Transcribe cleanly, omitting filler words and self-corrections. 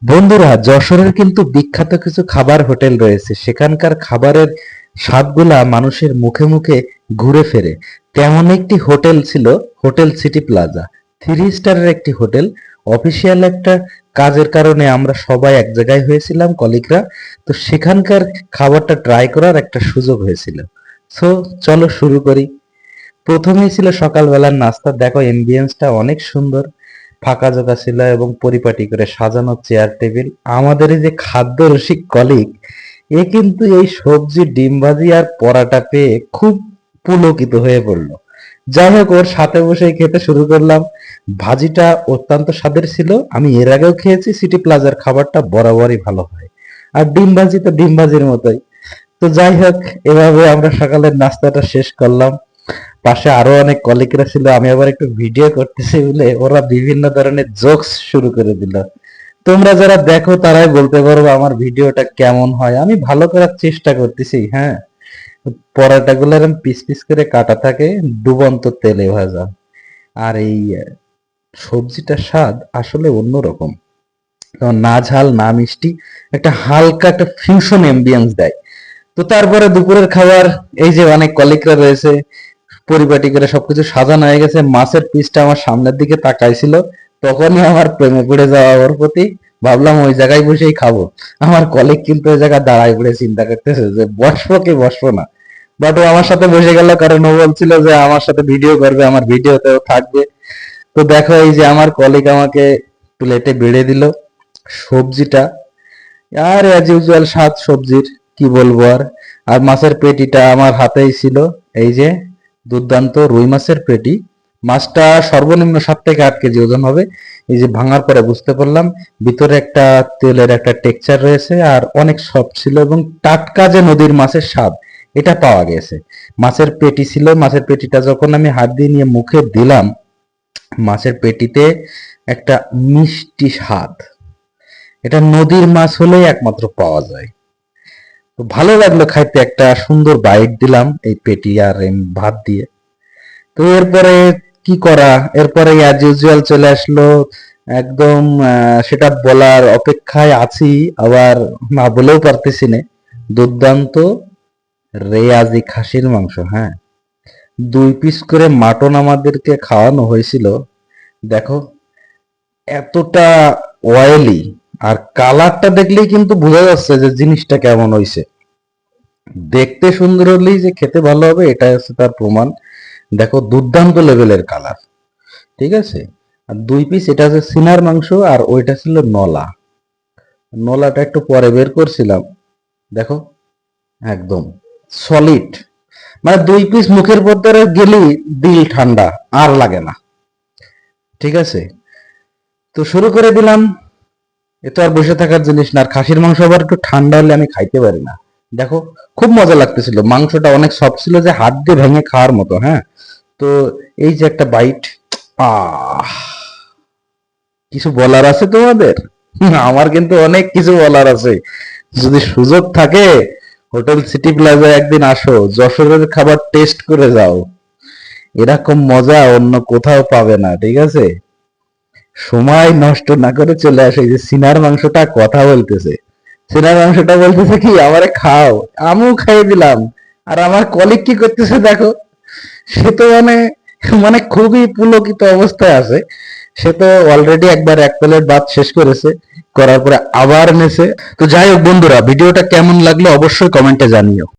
বন্ধুরা, যশোরের কিন্তু বিখ্যাত কিছু খাবার হোটেল রয়েছে। সেখানকার খাবারের স্বাদগুলা মানুষের মুখে মুখে ঘুরে ফেরে। তেমন একটি হোটেল ছিল হোটেল সিটি প্লাজা। 3 স্টারের একটি হোটেল। অফিসিয়াল একটা কাজের কারণে আমরা সবাই এক জায়গায় হয়েছিলাম, কলিগরা। তো সেখানকার খাবারটা ট্রাই করার একটা সুযোগ হয়েছিল। সো চলো শুরু করি। প্রথমেই ছিল সকালবেলার নাস্তা। দেখো, এমবিয়েন্সটা অনেক সুন্দর, ফাঁকা জায়গা ছিল এবং পরিপাটি করে সাজানো চেয়ার টেবিল। আমাদের এই যে খাদ্য রসিক কলিগ, এ কিন্তু এই সবজি, ডিম ভাজি আর পরাটা পেয়ে খুব পুলকিত হয়ে পড়লো। যাই হোক, ওর সাথে বসেই খেতে শুরু করলাম। ভাজিটা অত্যন্ত স্বাদের ছিল। আমি এর আগেও খেয়েছি, সিটি প্লাজার খাবারটা বরাবরই ভালো হয়। আর ডিম ভাজি তো ডিম ভাজির মতোই। তো যাই হোক, এভাবে আমরা সকালের নাস্তাটা শেষ করলাম। পাশে আরো অনেক কলিগরা ছিল। আমি আবার একটু ভিডিও করতেছি বলে ওরা বিভিন্ন ধরনের জোকস শুরু করে দিল। তোমরা যারা দেখো তারাই বলতে পারবো আমার ভিডিওটা কেমন হয়। আমি ভালো করার চেষ্টা করতেছি, হ্যাঁ। পরোটাগুলো এরকম পিস পিস করে কাটা থাকে, ডুবন্ত তেলে ভাজা। আর এই সবজিটার স্বাদ আসলে অন্যরকম। না ঝাল না মিষ্টি, একটা হালকা একটা ফিউশন এম্বিয়েন্স দেয়। তো তারপরে দুপুরের খাবার, এই যে অনেক কলিগরা রয়েছে, পরিপাটি করে সবকিছু সাজানো হয়ে গেছে। মাছের পিসটা আমার সামনের দিকে তাকাইছিল, তখনই আমার প্রেমে পড়ে যাওয়া ওর প্রতি। ভাবলাম ওই জায়গায় বসেই খাবো। আমার কলিগ কিন্তু ওই জায়গায় দাঁড়ায় পড়ে চিন্তা করতেছে যে বসবো কি বসবো না। বাট ও আমার সাথে বসে গেল, কারণ ও বলছিল যে আমার সাথে ভিডিও করবে, আমার ভিডিওতেও থাকবে। তো দেখো, এই যে আমার কলিগ আমাকে প্লেটে বেড়ে দিল সবজিটা। আর অ্যাজ ইউজুয়াল স্বাদ সবজির, কি বলবো আর। আর মাছের পেটিটা আমার হাতেই ছিল। এই যে দুর্দান্ত রুই মাছের পেটি। মাছটা সর্বনিম্ন 7 থেকে 8 কেজি ওজন হবে। এই যে ভাঙার পরে বুঝতে পারলাম ভিতরে একটা তেলের একটা টেক্সচার রয়েছে, আর অনেক সফট ছিল এবং টাটকা যে নদীর মাছের স্বাদ, এটা পাওয়া গেছে। মাছের পেটি ছিল। মাছের পেটিটা যখন আমি হাত দিয়ে নিয়ে মুখে দিলাম, মাছের পেটিতে একটা মিষ্টি স্বাদ। এটা নদীর মাছ হলেই একমাত্র পাওয়া যায়। তো ভালো লাগলো খাইতে, একটা সুন্দর বাইট দিলাম এই পেটি আর এই ভাত দিয়ে। তো এরপরে কি করা, এরপরে অ্যাজ ইউজুয়াল চলে আসলো। একদম সেটা বলার অপেক্ষায় আছি, আবার না বলেও পারতেছি না। দুর্দান্ত রেয়াজি খাসির মাংস, হ্যাঁ। 2 পিস করে মাটন আমাদেরকে খাওয়ানো হয়েছিল। দেখো, এতটা অয়েলি, আর কালারটা দেখলেই কিন্তু বোঝা যাচ্ছে যে জিনিসটা কেমন হয়েছে। দেখতে সুন্দর হলেই যে খেতে ভালো হবে, এটা হচ্ছে তার প্রমাণ। দেখো, দুর্দান্ত লেভেলের কালার, ঠিক আছে। আর 2 পিস, এটা হচ্ছে সিনার মাংস, আর ওইটা ছিল নলা। নলাটা একটু পরে বের করছিলাম। দেখো, একদম সলিড। মানে 2 পিস মুখের ভেতরে গেলেই দিল ঠান্ডা, আর লাগে না, ঠিক আছে। তো শুরু করে দিলাম। এ তো আর বসে থাকার জিনিস না। আর খাসির মাংস আবার একটু ঠান্ডা হলে আমি খাইতে পারি না। দেখো, খুব মজা লাগতেছিল। মাংসটা অনেক সফট ছিল, যে হাত দিয়ে ভেঙে খাওয়ার মতো, হ্যাঁ। তো এই যে একটা বাইট, আহ কিছু বলার আছে তোমাদের? আমার কিন্তু অনেক কিছু বলার আছে। যদি সুযোগ থাকে, হোটেল সিটি প্লাজা একদিন আসো, যশোরের খাবার টেস্ট করে যাও। এরকম মজা অন্য কোথাও পাবে না, ঠিক আছে। সময় নষ্ট না করে চলে আসে। এই যে সিনার মাংসটা কথা বলতেছে, সিনার মাংসটা বলতেছে কি আমারে খাও। আমিও খাইয়ে দিলাম। আর আমার কলিগ কি করতেছে দেখো, সে তো মানে মানে খুবই পুলকিত অবস্থায় আছে। সে তো অলরেডি একবার 1 প্লেট ভাত শেষ করেছে, করার পরে আবার নেছে। তো যাই হোক বন্ধুরা, ভিডিওটা কেমন লাগলো অবশ্যই কমেন্টে জানিও।